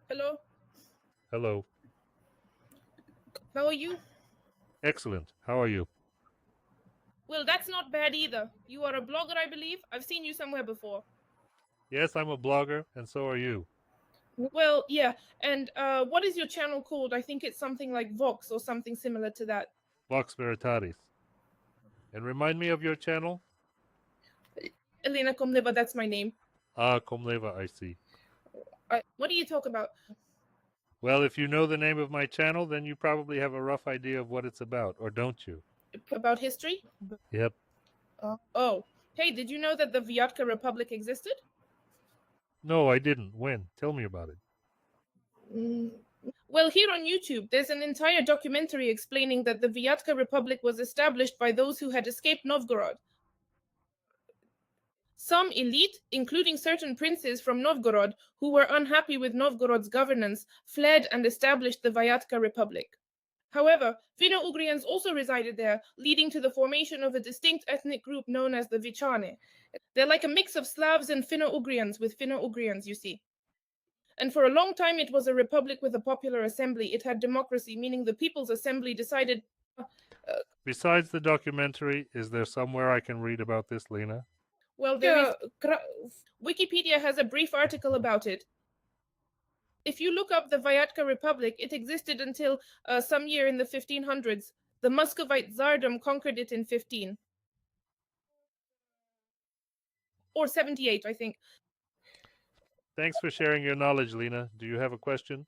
Hello, Hello. how are you? Excellent. How are you? Well, that's not bad either. You are a blogger, I believe. I've seen you somewhere before. Yes, I'm a blogger, and so are you. Well, yeah. And what is your channel called? I think it's something like Vox or something similar to that. Vox Veritatis. And remind me of your channel? Elena Komneva, that's my name. Ah, Komleva, I see. What do you talk about? Well, if you know the name of my channel, then you probably have a rough idea of what it's about, or don't you? About history? Yep. Oh, hey, did you know that the Vyatka Republic existed? No, I didn't. When? Tell me about it. Mm. Well, here on YouTube, there's an entire documentary explaining that the Vyatka Republic was established by those who had escaped Novgorod. Some elite, including certain princes from Novgorod who were unhappy with Novgorod's governance, fled and established the Vyatka Republic. However, Finno-Ugrians also resided there, leading to the formation of a distinct ethnic group known as the Vichane. They're like a mix of Slavs and Finno-Ugrians with Finno-Ugrians, you see. And for a long time, it was a republic with a popular assembly. It had democracy, meaning the People's Assembly decided. Besides the documentary, is there somewhere I can read about this, Lena? Well, there is. Wikipedia has a brief article about it. If you look up the Vyatka Republic, it existed until some year in the 1500s. The Muscovite Tsardom conquered it in 15 or 78, I think. Thanks for sharing your knowledge, Lena. Do you have a question?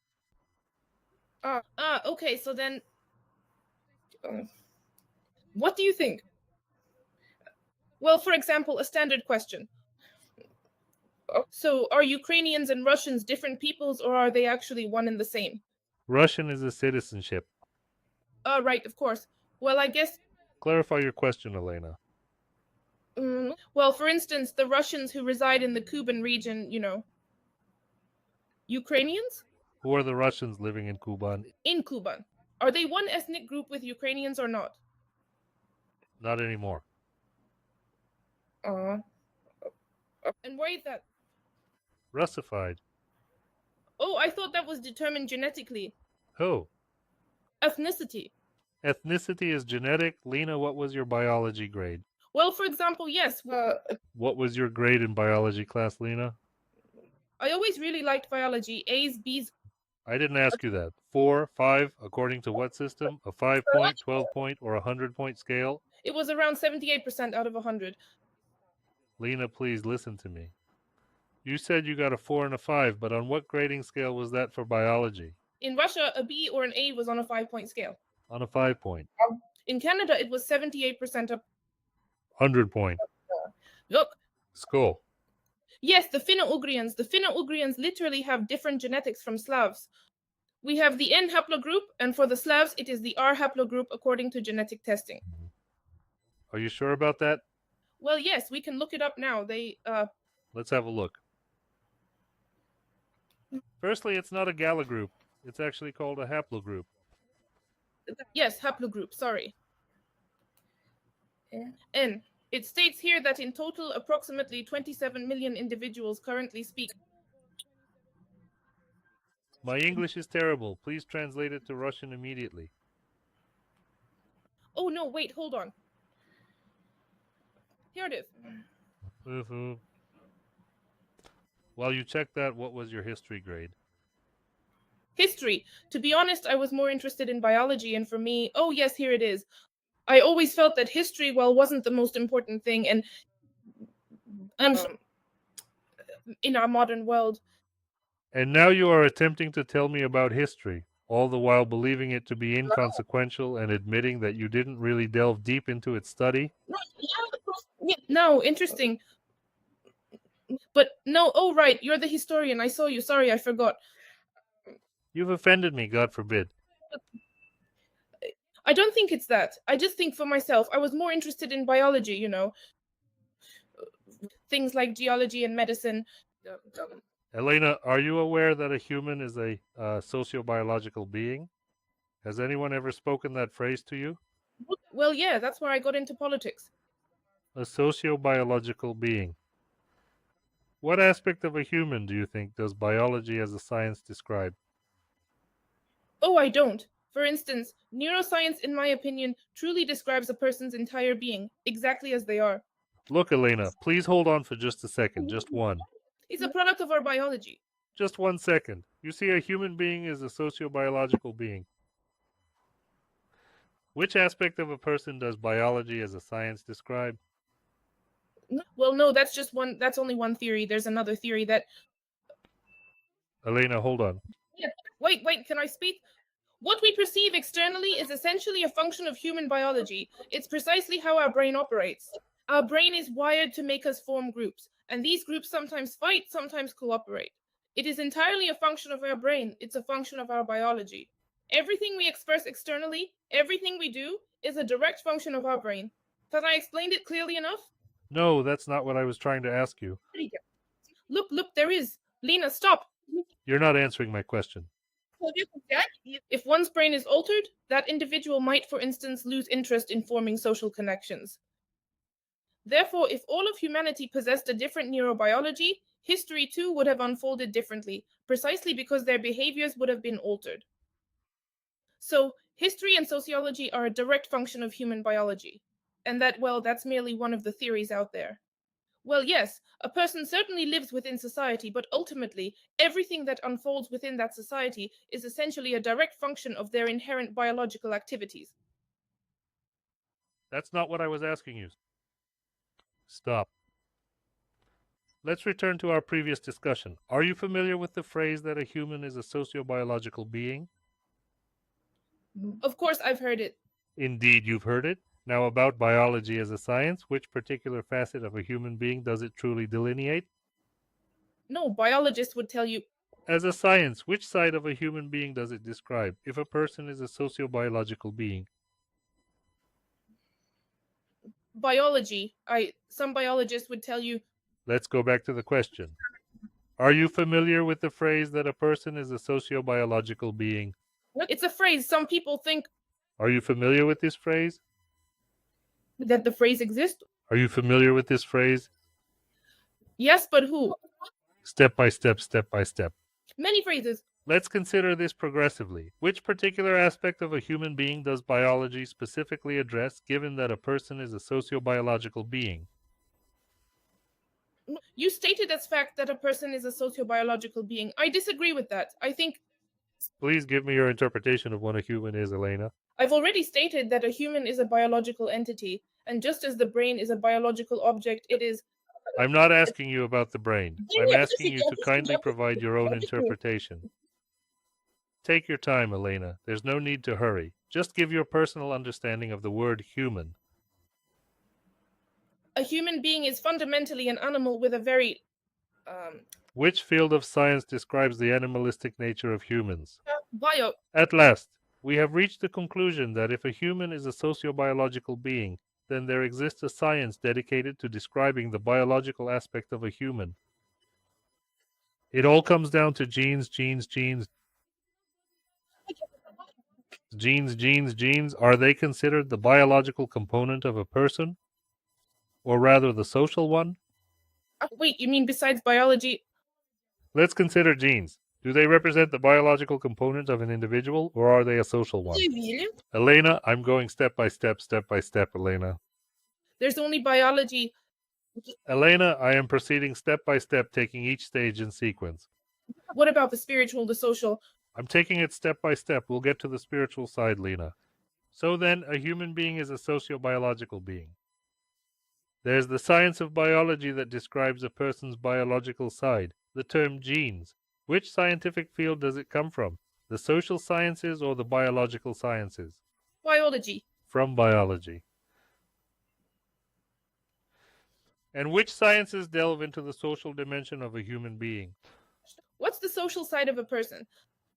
Okay, so then, uh, what do you think? Well, for example, a standard question. So, are Ukrainians and Russians different peoples, or are they actually one and the same? Russian is a citizenship. Right, of course. Well, I guess. Clarify your question, Elena. Well, for instance, the Russians who reside in the Kuban region, Ukrainians? Who are the Russians living in Kuban? In Kuban. Are they one ethnic group with Ukrainians or not? Not anymore. Uh, and why is that? Russified. Oh, I thought that was determined genetically. Who? Ethnicity. Ethnicity is genetic. Lena, what was your biology grade? Well, for example, yes. What was your grade in biology class, Lena? I always really liked biology. A's, B's. I didn't ask you that. 4, 5, according to what system? A 5-point, 12-point, or a 100-point scale? It was around 78% out of 100. Lena, please listen to me. You said you got a 4 and a 5, but on what grading scale was that for biology? In Russia, a B or an A was on a 5-point scale. On a 5-point. In Canada, it was 78% up. 100-point. Look. Skull. Yes, the Finno-Ugrians. The Finno-Ugrians literally have different genetics from Slavs. We have the N haplogroup, and for the Slavs, it is the R haplogroup according to genetic testing. Are you sure about that? Well, yes, we can look it up now. Let's have a look. Firstly, it's not a galogroup. It's actually called a haplogroup. Yes, haplogroup, sorry. N. It states here that in total, approximately 27 million individuals currently speak. My English is terrible. Please translate it to Russian immediately. Oh, no, wait, hold on. Here it is. While you check that, what was your history grade? History. To be honest, I was more interested in biology, and for me, oh, yes, here it is. I always felt that history, well, wasn't the most important thing, and in our modern world. And now you are attempting to tell me about history, all the while believing it to be inconsequential and admitting that you didn't really delve deep into its study? No, interesting. But no, oh, right, you're the historian. I saw you. Sorry, I forgot. You've offended me, God forbid. I don't think it's that. I just think for myself, I was more interested in biology, things like geology and medicine. Elena, are you aware that a human is a sociobiological being? Has anyone ever spoken that phrase to you? Well, yeah, that's where I got into politics. A sociobiological being. What aspect of a human do you think does biology as a science describe? Oh, I don't. For instance, neuroscience, in my opinion, truly describes a person's entire being, exactly as they are. Look, Elena, please hold on for just a second, just one. It's a product of our biology. Just 1 second. You see, a human being is a sociobiological being. Which aspect of a person does biology as a science describe? Well, no, that's only one theory. There's another theory that. Elena, hold on. Wait, can I speak? What we perceive externally is essentially a function of human biology. It's precisely how our brain operates. Our brain is wired to make us form groups, and these groups sometimes fight, sometimes cooperate. It is entirely a function of our brain. It's a function of our biology. Everything we express externally, everything we do, is a direct function of our brain. Have I explained it clearly enough? No, that's not what I was trying to ask you. Look, there is. Lena, stop. You're not answering my question. If one's brain is altered, that individual might, for instance, lose interest in forming social connections. Therefore, if all of humanity possessed a different neurobiology, history too would have unfolded differently, precisely because their behaviors would have been altered. So, history and sociology are a direct function of human biology. And that's merely one of the theories out there. Well, yes, a person certainly lives within society, but ultimately, everything that unfolds within that society is essentially a direct function of their inherent biological activities. That's not what I was asking you. Stop. Let's return to our previous discussion. Are you familiar with the phrase that a human is a sociobiological being? Of course, I've heard it. Indeed, you've heard it. Now, about biology as a science, which particular facet of a human being does it truly delineate? No, biologists would tell you. As a science, which side of a human being does it describe if a person is a sociobiological being? Biology. Some biologists would tell you. Let's go back to the question. Are you familiar with the phrase that a person is a sociobiological being? It's a phrase. Some people think Are you familiar with this phrase? that the phrase exists. Are you familiar with this phrase? Yes, but who? Step by step, step by step. Many phrases. Let's consider this progressively. Which particular aspect of a human being does biology specifically address, given that a person is a sociobiological being? You stated as fact that a person is a sociobiological being. I disagree with that. I think. Please give me your interpretation of what a human is, Elena. I've already stated that a human is a biological entity, and just as the brain is a biological object, it is. I'm not asking you about the brain. I'm asking you to kindly provide your own interpretation. Take your time, Elena. There's no need to hurry. Just give your personal understanding of the word human. A human being is fundamentally an animal with a very. Which field of science describes the animalistic nature of humans? Bio. At last, we have reached the conclusion that if a human is a sociobiological being, then there exists a science dedicated to describing the biological aspect of a human. It all comes down to genes, genes, genes. Genes, genes, genes. Are they considered the biological component of a person? Or rather, the social one? Wait, you mean besides biology? Let's consider genes. Do they represent the biological component of an individual, or are they a social one? Elena, I'm going step by step, Elena. There's only biology. Elena, I am proceeding step by step, taking each stage in sequence. What about the spiritual, the social? I'm taking it step by step. We'll get to the spiritual side, Lena. So then, a human being is a sociobiological being. There's the science of biology that describes a person's biological side, the term genes. Which scientific field does it come from? The social sciences or the biological sciences? Biology. From biology. And which sciences delve into the social dimension of a human being? What's the social side of a person?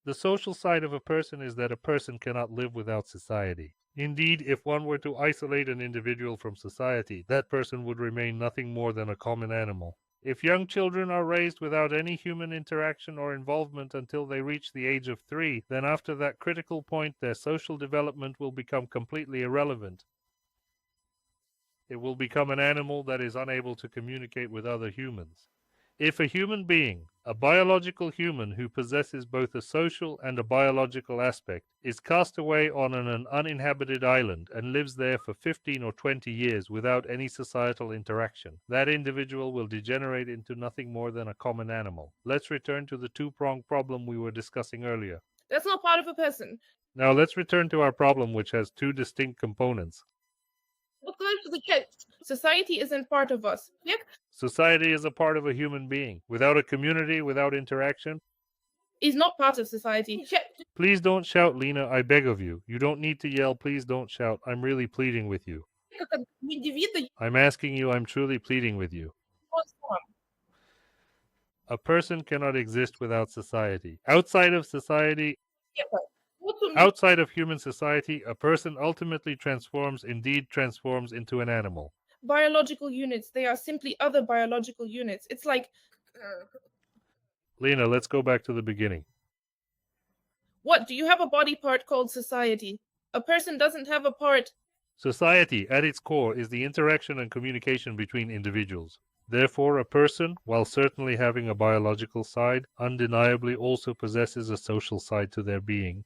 The social side of a person is that a person cannot live without society. Indeed, if one were to isolate an individual from society, that person would remain nothing more than a common animal. If young children are raised without any human interaction or involvement until they reach the age of 3, then after that critical point, their social development will become completely irrelevant. It will become an animal that is unable to communicate with other humans. If a human being, a biological human who possesses both a social and a biological aspect, is cast away on an uninhabited island and lives there for 15 or 20 years without any societal interaction, that individual will degenerate into nothing more than a common animal. Let's return to the two-pronged problem we were discussing earlier. That's not part of a person. Now let's return to our problem, which has two distinct components. Society isn't part of us. Society is a part of a human being. Without a community, without interaction, is not part of society. Please don't shout, Lena, I beg of you. You don't need to yell, please don't shout. I'm really pleading with you. I'm asking you, I'm truly pleading with you. A person cannot exist without society. Outside of society, outside of human society, a person ultimately transforms into an animal. Biological units, they are simply other biological units. It's like... Lena, let's go back to the beginning. What? Do you have a body part called society? A person doesn't have a part. Society, at its core, is the interaction and communication between individuals. Therefore, a person, while certainly having a biological side, undeniably also possesses a social side to their being.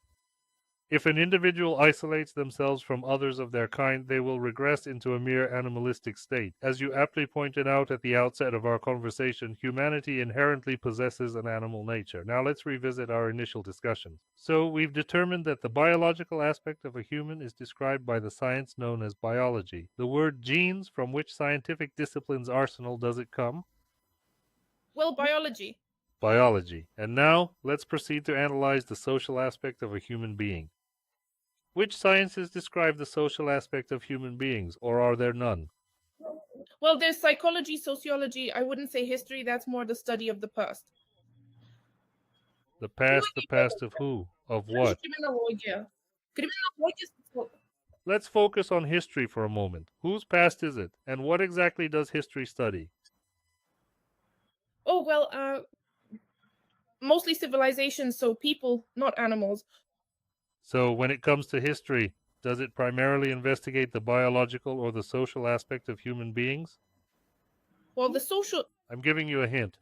If an individual isolates themselves from others of their kind, they will regress into a mere animalistic state. As you aptly pointed out at the outset of our conversation, humanity inherently possesses an animal nature. Now let's revisit our initial discussion. So we've determined that the biological aspect of a human is described by the science known as biology. The word genes, from which scientific discipline's arsenal does it come? Well, biology. Biology. And now let's proceed to analyze the social aspect of a human being. Which sciences describe the social aspect of human beings, or are there none? Well, there's psychology, sociology. I wouldn't say history. That's more the study of the past. The past of who? Of what? Let's focus on history for a moment. Whose past is it, and what exactly does history study? Oh, well, mostly civilizations, so people, not animals. So when it comes to history, does it primarily investigate the biological or the social aspect of human beings? Well, the social... I'm giving you a hint.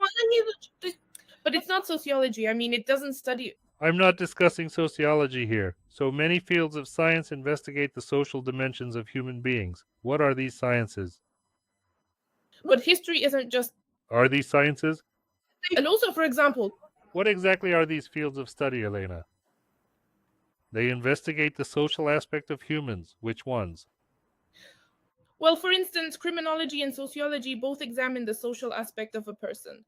But it's not sociology. I mean, it doesn't study... I'm not discussing sociology here. So many fields of science investigate the social dimensions of human beings. What are these sciences? But history isn't just... Are these sciences? And also, for example... What exactly are these fields of study, Elena? They investigate the social aspect of humans. Which ones? Well, for instance, criminology and sociology both examine the social aspect of a person.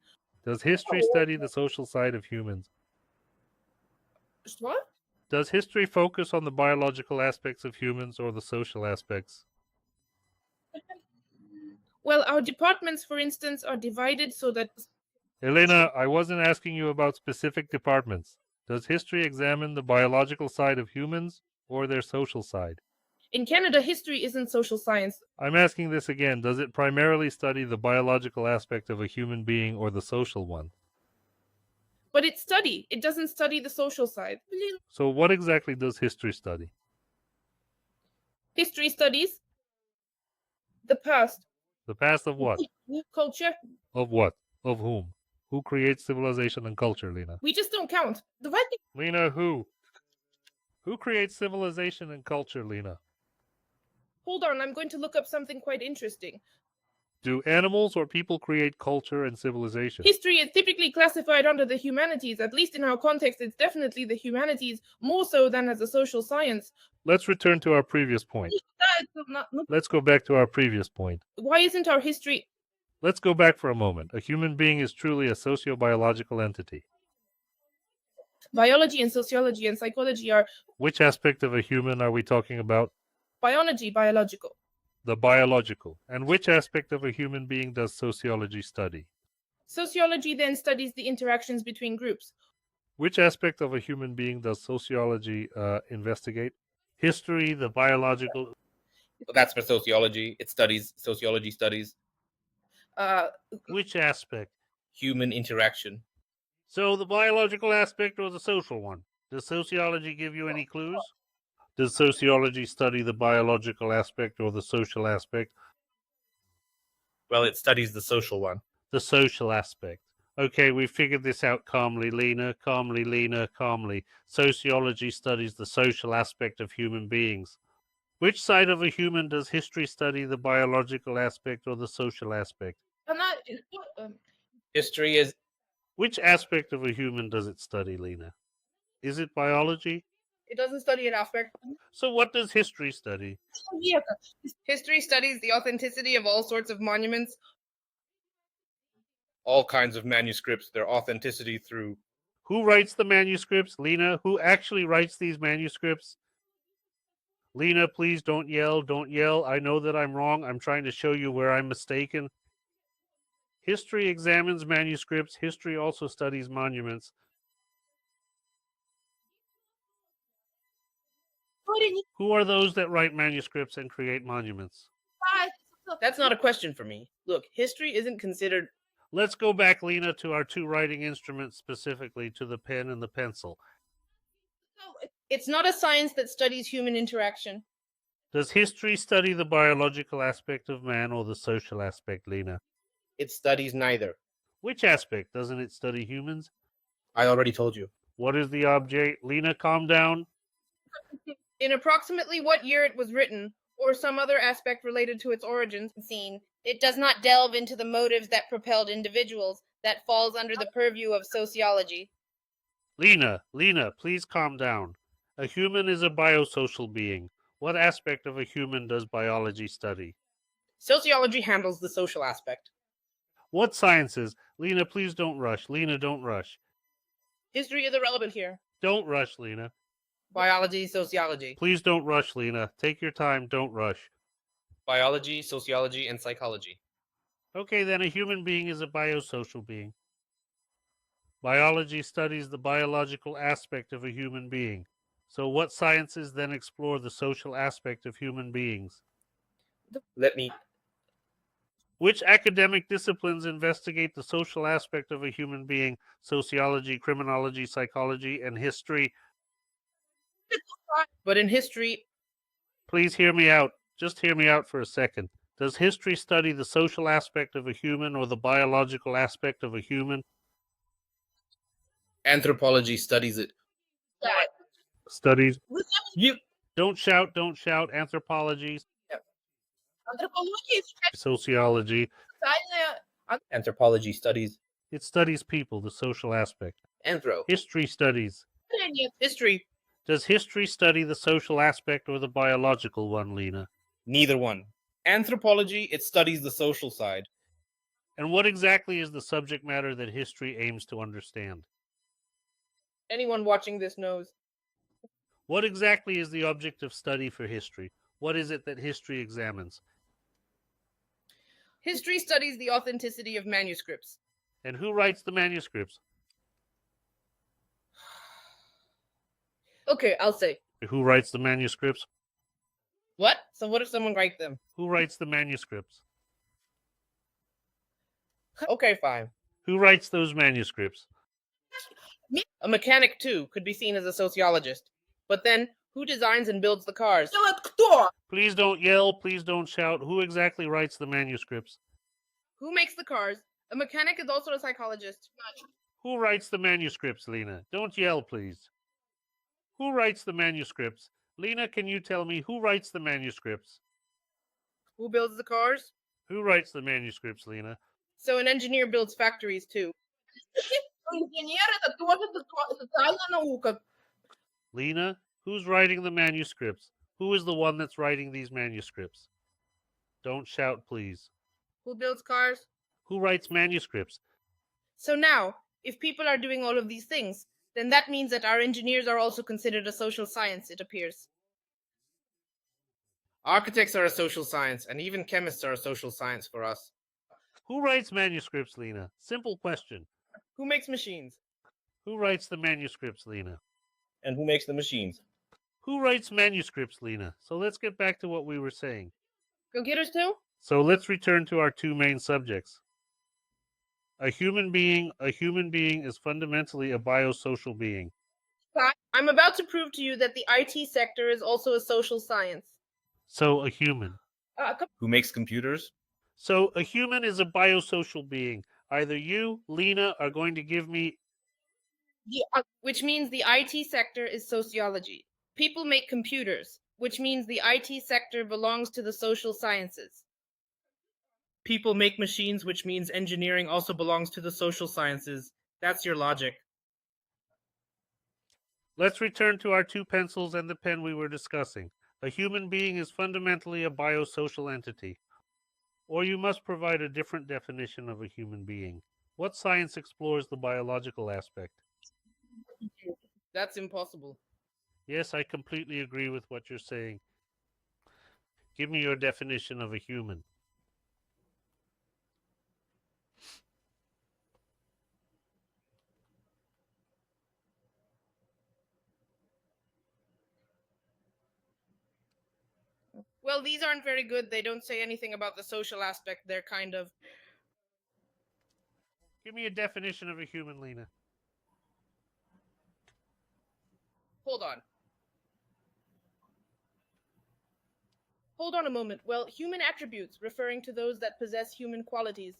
Does history study the social side of humans? What? Does history focus on the biological aspects of humans or the social aspects? Well, our departments, for instance, are divided so that... Elena, I wasn't asking you about specific departments. Does history examine the biological side of humans or their social side? In Canada, history isn't social science. I'm asking this again. Does it primarily study the biological aspect of a human being or the social one? But it doesn't study the social side. So what exactly does history study? History studies the past. The past of what? Culture. Of what? Of whom? Who creates civilization and culture, Lena? We just don't count. Lena, who? Who creates civilization and culture, Lena? Hold on, I'm going to look up something quite interesting. Do animals or people create culture and civilization? History is typically classified under the humanities. At least in our context, it's definitely the humanities, more so than as a social science. Let's return to our previous point. Let's go back to our previous point. Why isn't our history... Let's go back for a moment. A human being is truly a socio-biological entity. Biology and sociology and psychology are... Which aspect of a human are we talking about? Biology, biological. The biological. And which aspect of a human being does sociology study? Sociology then studies the interactions between groups. Which aspect of a human being does sociology investigate? History, the biological... That's for sociology. It studies, sociology studies Which aspect? human interaction. So the biological aspect or the social one? Does sociology give you any clues? Does sociology study the biological aspect or the social aspect? Well, it studies the social one. The social aspect. Okay, we figured this out calmly, Lena. Calmly, Lena, calmly. Sociology studies the social aspect of human beings. Which side of a human does history study, the biological aspect or the social aspect? History is Which aspect of a human does it study, Lena? Is it biology? It doesn't study an aspect. So what does history study? History studies the authenticity of all sorts of monuments. all kinds of manuscripts, their authenticity through Who writes the manuscripts, Lena? Who actually writes these manuscripts? Lena, please don't yell. Don't yell. I know that I'm wrong. I'm trying to show you where I'm mistaken. History examines manuscripts. History also studies monuments. Who are those that write manuscripts and create monuments? That's not a question for me. Look, history isn't considered. Let's go back, Lena, to our two writing instruments, specifically to the pen and the pencil. It's not a science that studies human interaction. Does history study the biological aspect of man or the social aspect, Lena? it studies neither. Which aspect? Doesn't it study humans? I already told you. What is the object? Lena, calm down. In approximately what year it was written, or some other aspect related to its origins seen, it does not delve into the motives that propelled individuals. That falls under the purview of sociology. Lena, please calm down. A human is a biosocial being. What aspect of a human does biology study? Sociology handles the social aspect. What sciences? Lena, please don't rush. Lena, don't rush. History is irrelevant here. Don't rush, Lena. Biology, sociology. Please don't rush, Lena. Take your time. Don't rush. Biology, sociology, and psychology. Okay, then a human being is a biosocial being. Biology studies the biological aspect of a human being. So what sciences then explore the social aspect of human beings? Let me. Which academic disciplines investigate the social aspect of a human being? Sociology, criminology, psychology, and history. But in history, Please hear me out. Just hear me out for a second. Does history study the social aspect of a human or the biological aspect of a human? Anthropology studies it. Studies. You. Don't shout, don't shout. Anthropology, sociology. Anthropology studies. It studies people, the social aspect. Anthro. History studies. history. Does history study the social aspect or the biological one, Lena? Neither one. Anthropology, it studies the social side. And what exactly is the subject matter that history aims to understand? Anyone watching this knows. What exactly is the object of study for history? What is it that history examines? History studies the authenticity of manuscripts. And who writes the manuscripts? Okay, I'll say. Who writes the manuscripts? What? So what if someone writes them? Who writes the manuscripts? Okay, fine. Who writes those manuscripts? A mechanic, too, could be seen as a sociologist. But then, who designs and builds the cars? Please don't yell, please don't shout. Who exactly writes the manuscripts? Who makes the cars? A mechanic is also a psychologist. Who writes the manuscripts, Lena? Don't yell, please. Who writes the manuscripts? Lena, can you tell me who writes the manuscripts? Who builds the cars? Who writes the manuscripts, Lena? So an engineer builds factories, too. Lena, who's writing the manuscripts? Who is the one that's writing these manuscripts? Don't shout, please. Who builds cars? Who writes manuscripts? So now, if people are doing all of these things, then that means that our engineers are also considered a social science, it appears. Architects are a social science, and even chemists are a social science for us. Who writes manuscripts, Lena? Simple question. Who makes machines? Who writes the manuscripts, Lena? And who makes the machines? Who writes manuscripts, Lena? So let's get back to what we were saying. Computers too? So let's return to our two main subjects. A human being is fundamentally a biosocial being. I'm about to prove to you that the IT sector is also a social science. So a human. Who makes computers? So a human is a biosocial being. Either you, Lena, are going to give me... Which means the IT sector is sociology. People make computers, which means the IT sector belongs to the social sciences. People make machines, which means engineering also belongs to the social sciences. That's your logic. Let's return to our 2 pencils and the pen we were discussing. A human being is fundamentally a biosocial entity. Or you must provide a different definition of a human being. What science explores the biological aspect? That's impossible. Yes, I completely agree with what you're saying. Give me your definition of a human. Well, these aren't very good. They don't say anything about the social aspect. They're kind of... Give me a definition of a human, Lena. Hold on. Hold on a moment. Well, human attributes, referring to those that possess human qualities.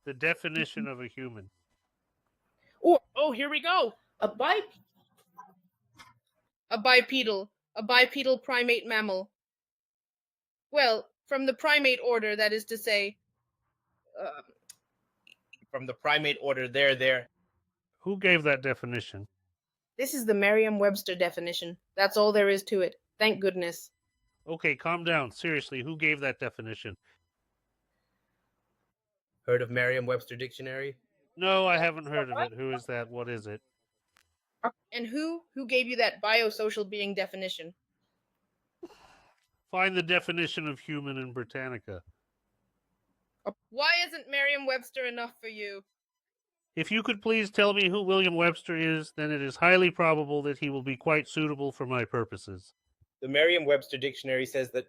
The definition of a human. Oh, here we go. A bipedal primate mammal. Well, from the primate order, that is to say, From the primate order, there. Who gave that definition? this is the Merriam-Webster definition. That's all there is to it. Thank goodness. Okay, calm down. Seriously, who gave that definition? Heard of Merriam-Webster dictionary? No, I haven't heard of it. Who is that? What is it? And who gave you that biosocial being definition? Find the definition of human in Britannica. Why isn't Merriam-Webster enough for you? If you could please tell me who William Webster is, then it is highly probable that he will be quite suitable for my purposes. The Merriam-Webster dictionary says that...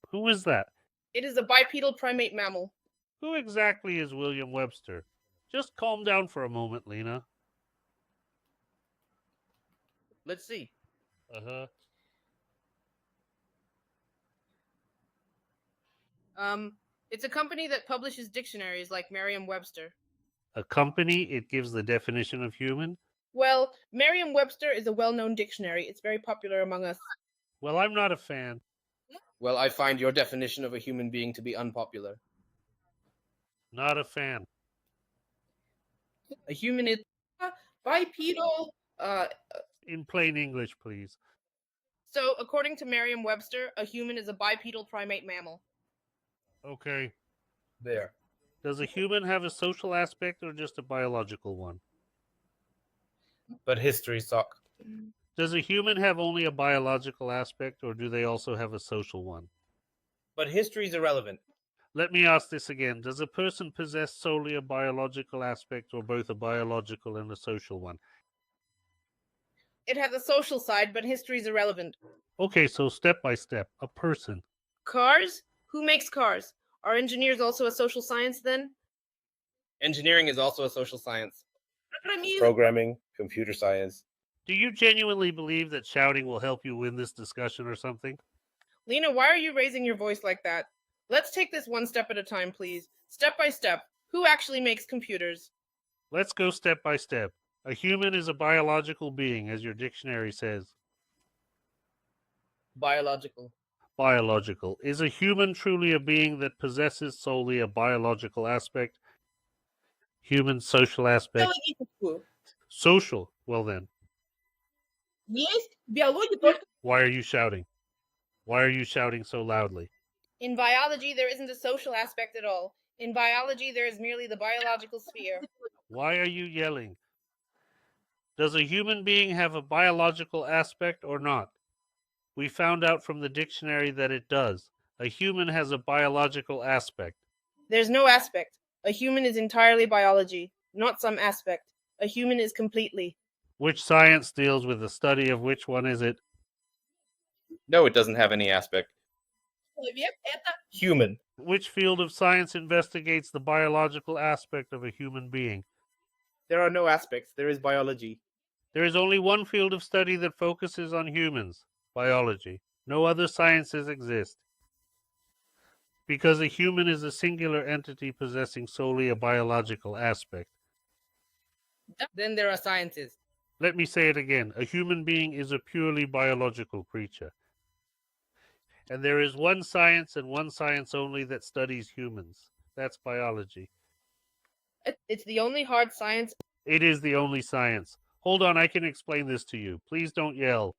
Who is that? It is a bipedal primate mammal. Who exactly is William Webster? Just calm down for a moment, Lena. Let's see. Uh-huh. It's a company that publishes dictionaries like Merriam-Webster. A company, it gives the definition of human? Well, Merriam-Webster is a well-known dictionary. It's very popular among us. Well, I'm not a fan. Well, I find your definition of a human being to be unpopular. Not a fan. A human is Bipedal. In plain English, please. So, according to Merriam-Webster, a human is a bipedal primate mammal. Okay. there. Does a human have a social aspect or just a biological one? But history suck. Does a human have only a biological aspect or do they also have a social one? But history's irrelevant. Let me ask this again. Does a person possess solely a biological aspect or both a biological and a social one? It has a social side, but history is irrelevant. Okay, so step by step. A person. Cars? Who makes cars? Are engineers also a social science then? Engineering is also a social science. Programming, computer science. Do you genuinely believe that shouting will help you win this discussion or something? Lena, why are you raising your voice like that? Let's take this one step at a time, please. Step by step. Who actually makes computers? Let's go step by step. A human is a biological being, as your dictionary says. Biological. Biological. Is a human truly a being that possesses solely a biological aspect? Human social aspect? Social. Well then. Why are you shouting? Why are you shouting so loudly? In biology, there isn't a social aspect at all. In biology, there is merely the biological sphere. Why are you yelling? Does a human being have a biological aspect or not? We found out from the dictionary that it does. A human has a biological aspect. There's no aspect. A human is entirely biology, not some aspect. A human is completely. Which science deals with the study of which one is it? No, it doesn't have any aspect. Human. Which field of science investigates the biological aspect of a human being? There are no aspects. There is biology. There is only one field of study that focuses on humans. Biology. No other sciences exist. Because a human is a singular entity possessing solely a biological aspect. Then there are sciences. Let me say it again. A human being is a purely biological creature. And there is one science and one science only that studies humans. That's biology. It's the only hard science. It is the only science. Hold on, I can explain this to you. Please don't yell.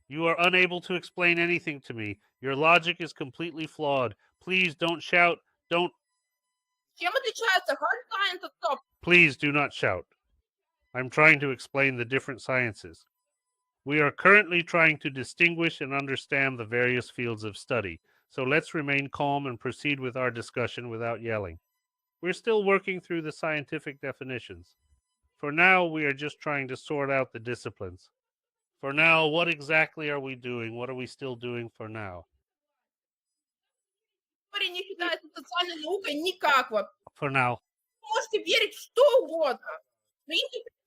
You are unable to explain anything to me. Your logic is completely flawed. Please don't shout. Don't. Please do not shout. I'm trying to explain the different sciences. We are currently trying to distinguish and understand the various fields of study, so let's remain calm and proceed with our discussion without yelling. We're still working through the scientific definitions. For now, we are just trying to sort out the disciplines. For now, what exactly are we doing? What are we still doing for now? For now.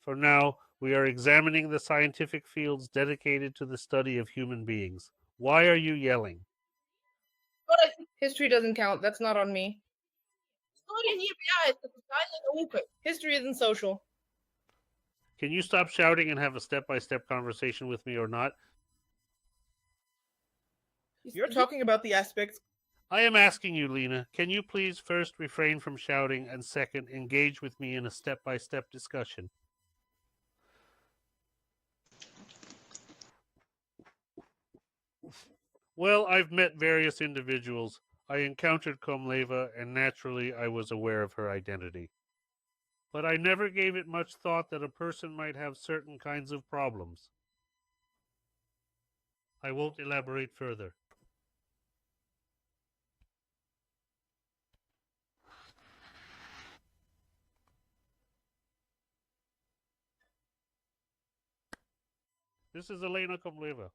For now, we are examining the scientific fields dedicated to the study of human beings. Why are you yelling? History doesn't count. That's not on me. History isn't social. Can you stop shouting and have a step-by-step conversation with me or not? You're talking about the aspects. I am asking you, Lena, can you please first refrain from shouting and second, engage with me in a step-by-step discussion? Well, I've met various individuals. I encountered Komleva, and naturally I was aware of her identity. But I never gave it much thought that a person might have certain kinds of problems. I won't elaborate further. This is Elena Komleva.